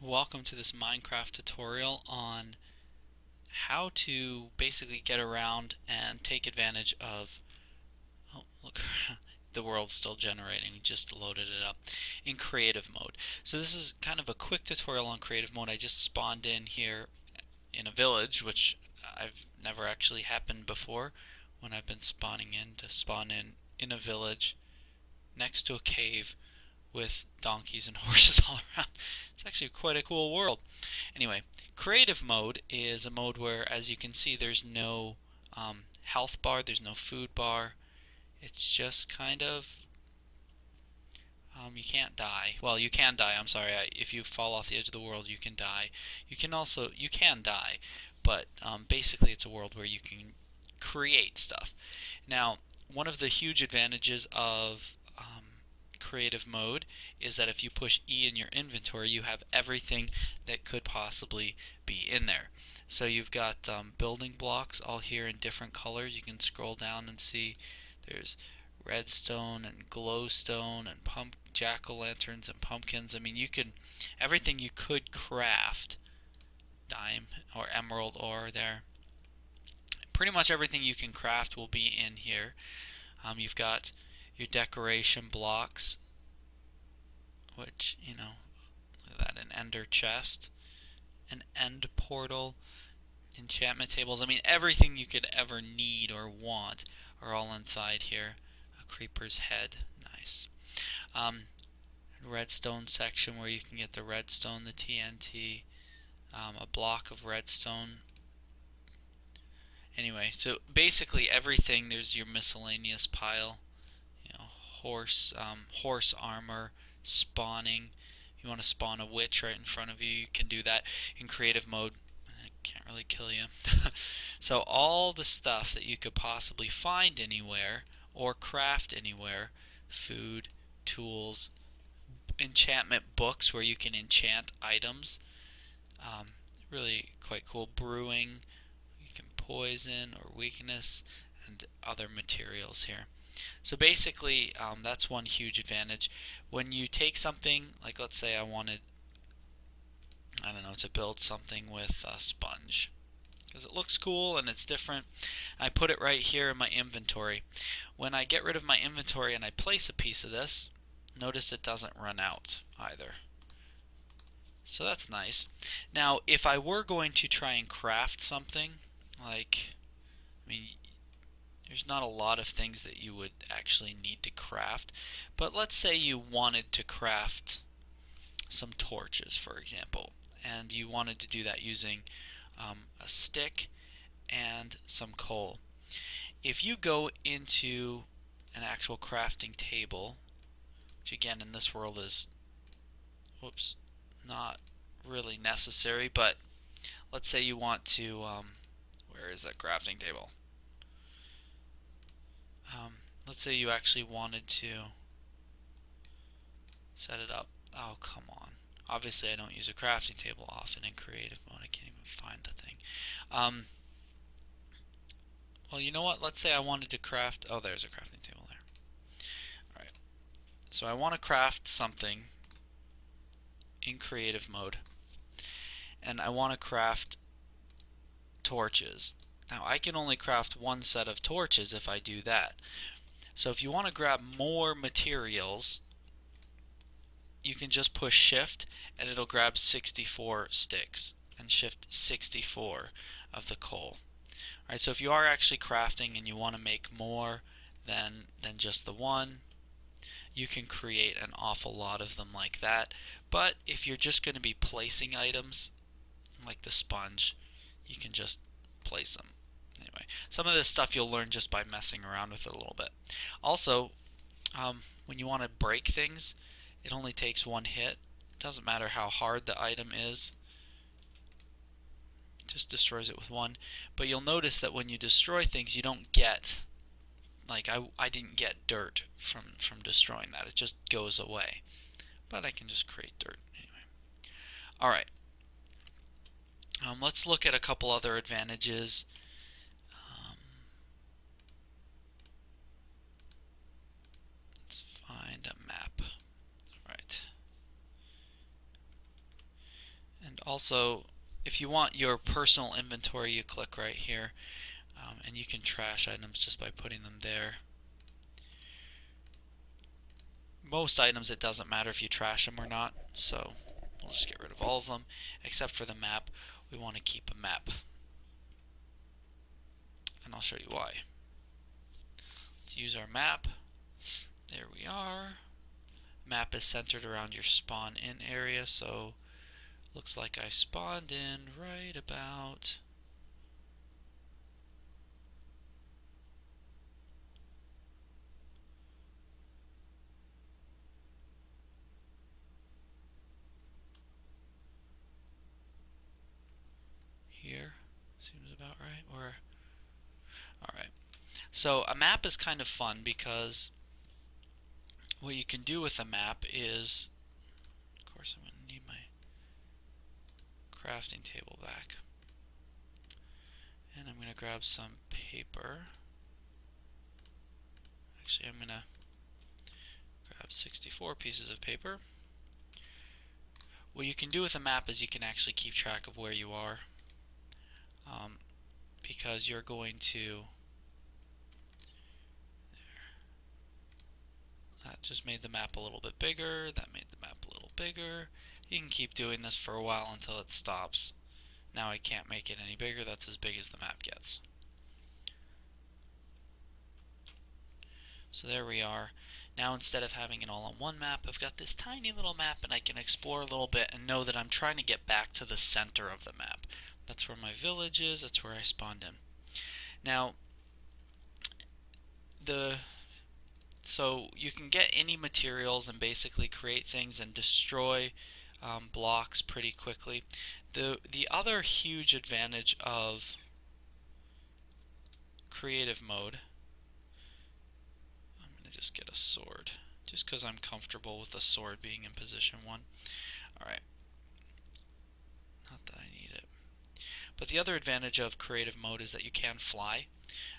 Welcome to this Minecraft tutorial on how to basically get around and take advantage of, oh look, the world's still generating, just loaded it up, in creative mode. So this is kind of a quick tutorial on creative mode. I just spawned in here in a village, which I've never actually happened before when I've been spawning in, to spawn in a village next to a cave with donkeys and horses all around. It's actually quite a cool world. Anyway, creative mode is a mode where, as you can see, there's no health bar, there's no food bar. It's just kind of, you can't die. Well, you can die, I'm sorry. If you fall off the edge of the world, you can die. You can die, but basically it's a world where you can create stuff. Now, one of the huge advantages of creative mode is that if you push E in your inventory, you have everything that could possibly be in there. So you've got building blocks all here in different colors. You can scroll down and see there's redstone and glowstone and jack-o'-lanterns and pumpkins. I mean, you can, everything you could craft, dime or emerald ore there. Pretty much everything you can craft will be in here. You've got your decoration blocks, which, look at that, an ender chest, an end portal, enchantment tables. I mean, everything you could ever need or want are all inside here. A creeper's head, nice. Redstone section where you can get the redstone, the TNT, a block of redstone. Anyway, so basically everything, there's your miscellaneous pile. Horse armor, spawning. You want to spawn a witch right in front of you, you can do that in creative mode. It can't really kill you. So all the stuff that you could possibly find anywhere or craft anywhere, food, tools, enchantment books where you can enchant items, really quite cool. Brewing, you can poison or weakness, and other materials here. So basically, that's one huge advantage. When you take something, like let's say I wanted, I don't know, to build something with a sponge, because it looks cool and it's different. I put it right here in my inventory. When I get rid of my inventory and I place a piece of this, notice it doesn't run out either. So that's nice. Now, if I were going to try and craft something, like, I mean, there's not a lot of things that you would actually need to craft, but let's say you wanted to craft some torches, for example, and you wanted to do that using a stick and some coal. If you go into an actual crafting table, which again in this world is, whoops, not really necessary, but let's say you want to, where is that crafting table? Let's say you actually wanted to set it up. Oh, come on. Obviously, I don't use a crafting table often in creative mode. I can't even find the thing. Well, you know what? Let's say I wanted to craft... Oh, there's a crafting table there. Alright. So I want to craft something in creative mode. And I want to craft torches. Now, I can only craft one set of torches if I do that. So if you want to grab more materials, you can just push shift and it'll grab 64 sticks and shift 64 of the coal. Alright, so if you are actually crafting and you want to make more than just the one, you can create an awful lot of them like that. But if you're just going to be placing items, like the sponge, you can just place them. Anyway, some of this stuff you'll learn just by messing around with it a little bit. Also, when you want to break things, it only takes one hit. It doesn't matter how hard the item is. It just destroys it with one. But you'll notice that when you destroy things, you don't get, like I didn't get dirt from destroying that. It just goes away. But I can just create dirt anyway. Alright. Let's look at a couple other advantages. Let's find a map. Right. also, if you want your personal inventory, you click right here, and you can trash items just by putting them there. Most items, it doesn't matter if you trash them or not, so we'll just get rid of all of them, except for the map. We want to keep a map, and I'll show you why. Let's use our map. There we are. Map is centered around your spawn in area, so looks like I spawned in right about here. Seems about right. Or alright. So a map is kind of fun because what you can do with a map is, of course I'm going to need my crafting table back. And I'm going to grab some paper. Actually, I'm going to grab 64 pieces of paper. What you can do with a map is you can actually keep track of where you are, because you're going to, that just made the map a little bit bigger, that made the map a little bigger. You can keep doing this for a while until it stops. Now I can't make it any bigger, that's as big as the map gets. So there we are. Now instead of having it all on one map, I've got this tiny little map and I can explore a little bit and know that I'm trying to get back to the center of the map. That's where my village is, that's where I spawned in. Now, so you can get any materials and basically create things and destroy blocks pretty quickly. The other huge advantage of creative mode, I'm going to just get a sword, just because I'm comfortable with the sword being in position 1. Alright, not that I need it. But the other advantage of creative mode is that you can fly.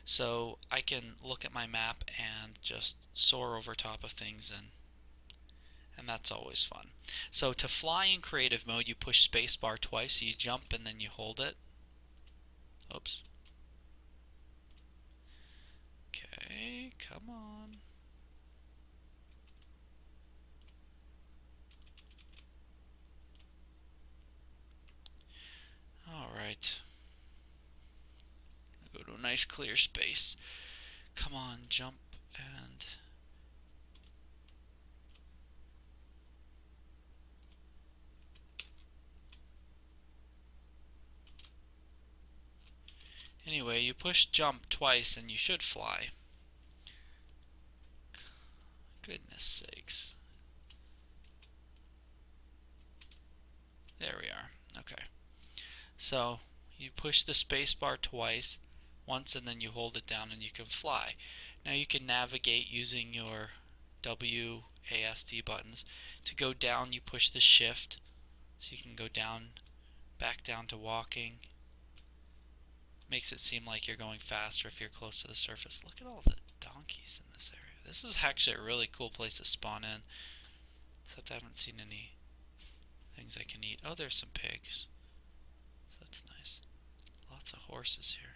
So I can look at my map and just soar over top of things, and that's always fun. So to fly in creative mode, you push spacebar twice, so you jump and then you hold it. Oops. Okay, come on. Alright. Go to a nice clear space. Come on, jump and... Anyway, you push jump twice and you should fly. Goodness sakes. There we are. Okay. So, you push the space bar twice, once, and then you hold it down and you can fly. Now you can navigate using your WASD buttons. To go down, you push the shift, so you can go down, back down to walking. Makes it seem like you're going faster if you're close to the surface. Look at all the donkeys in this area. This is actually a really cool place to spawn in, except I haven't seen any things I can eat. Oh, there's some pigs. That's nice. Lots of horses here.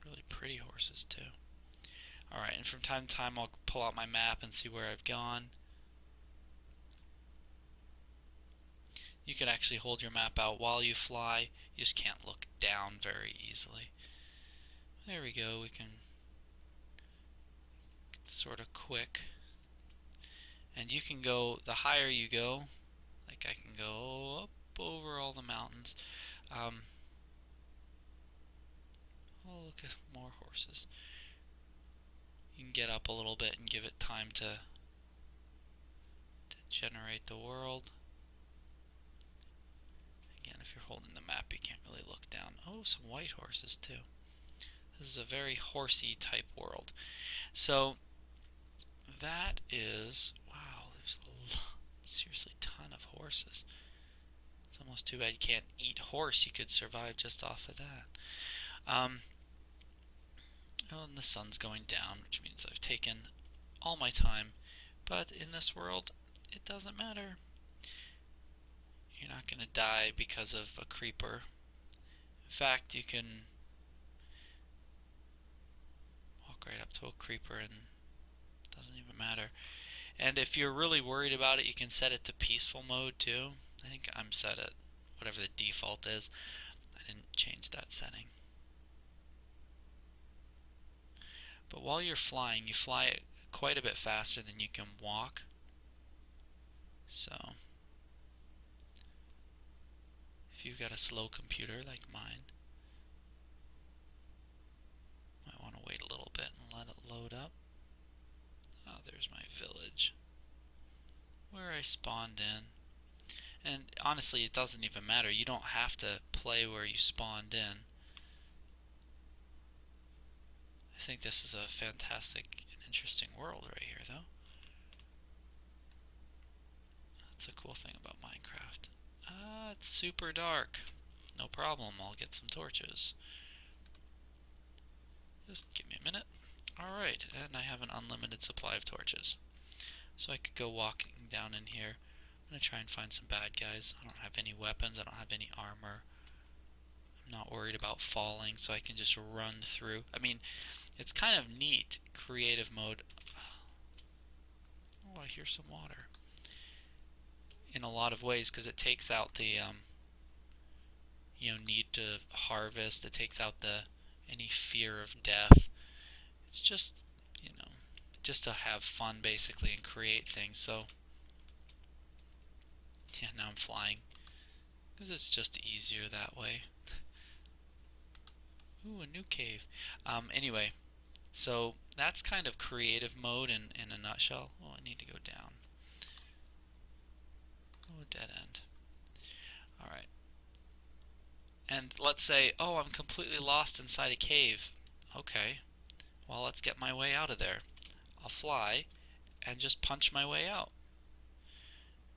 Really pretty horses too. Alright, and from time to time I'll pull out my map and see where I've gone. You can actually hold your map out while you fly. You just can't look down very easily. There we go, we can sort of quick. And you can go, the higher you go, like I can go up over all the mountains. Oh, look at more horses. You can get up a little bit and give it time to generate the world. Again, if you're holding the map, you can't really look down. Oh, some white horses too. This is a very horsey type world. So that is, wow, there's a seriously ton of horses. It's almost too bad you can't eat horse. You could survive just off of that. Oh, and the sun's going down, which means I've taken all my time. But in this world, it doesn't matter. You're You're not going to die because of a creeper. In fact, you can walk right up to a creeper and it doesn't even matter. And if you're really worried about it, you can set it to peaceful mode too. I think I'm set at whatever the default is. I didn't change that setting. But while you're flying, you fly quite a bit faster than you can walk. So, if you've got a slow computer like mine, might want to wait a little bit and let it load up. Oh, there's my village, where I spawned in. And honestly, it doesn't even matter. You don't have to play where you spawned in. I think this is a fantastic and interesting world right here, though. That's a cool thing about Minecraft. It's super dark. No problem, I'll get some torches. Just give me a minute. Alright, and I have an unlimited supply of torches. So I could go walking down in here. I'm going to try and find some bad guys. I don't have any weapons, I don't have any armor. I'm not worried about falling, so I can just run through. I mean, it's kind of neat, creative mode. Oh, I hear some water. In a lot of ways, because it takes out the need to harvest. It takes out any fear of death. It's just just to have fun basically and create things. So yeah, now I'm flying because it's just easier that way. Ooh, a new cave. Anyway, so that's kind of creative mode in a nutshell. Oh, I need to go down. Oh, dead end. Alright. And let's say, oh, I'm completely lost inside a cave. Okay, well, let's get my way out of there. I'll fly and just punch my way out.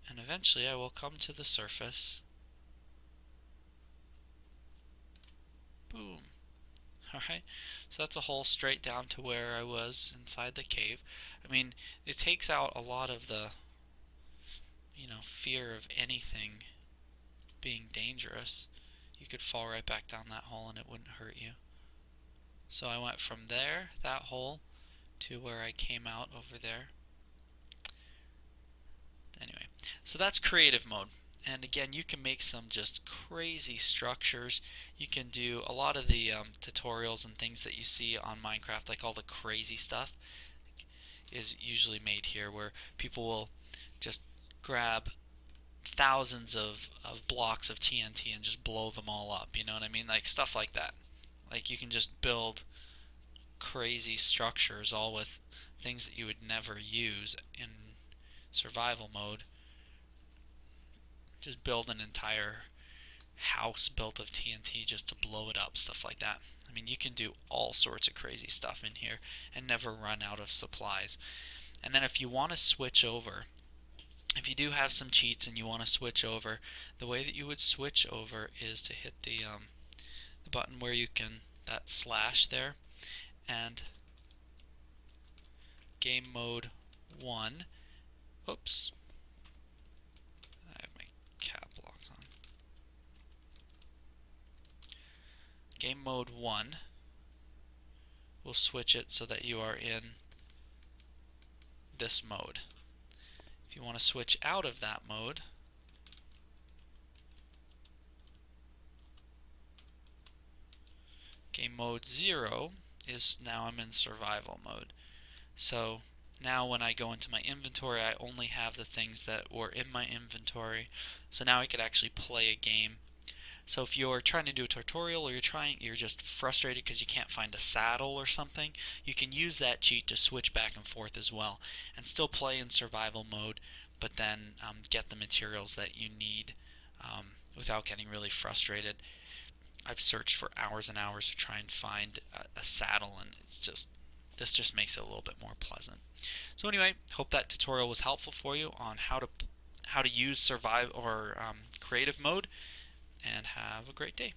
And eventually I will come to the surface. Boom. Alright, so that's a hole straight down to where I was inside the cave. I mean, it takes out a lot of the, fear of anything being dangerous. You could fall right back down that hole and it wouldn't hurt you. So I went from there, that hole, to where I came out over there. Anyway, so that's creative mode. And again, you can make some just crazy structures. You can do a lot of the tutorials and things that you see on Minecraft, like all the crazy stuff, is usually made here, where people will just grab thousands of blocks of TNT and just blow them all up. You know what I mean? Like stuff like that. Like you can just build crazy structures all with things that you would never use in survival mode. Just build an entire house built of TNT just to blow it up, stuff like that. I mean, you can do all sorts of crazy stuff in here and never run out of supplies. And then if you want to switch over, if you do have some cheats and you want to switch over, the way that you would switch over is to hit the button where you can, that slash there, and game mode 1. Oops. I have my cap locks on. Game mode 1 will switch it so that you are in this mode. If you want to switch out of that mode, game mode 0 is now I'm in survival mode. So now when I go into my inventory, I only have the things that were in my inventory. So now I could actually play a game. So if you're trying to do a tutorial or you're just frustrated because you can't find a saddle or something, you can use that cheat to switch back and forth as well and still play in survival mode, but then get the materials that you need without getting really frustrated. I've searched for hours and hours to try and find a saddle, and this just makes it a little bit more pleasant. So anyway, hope that tutorial was helpful for you on how to use survive or creative mode, and have a great day.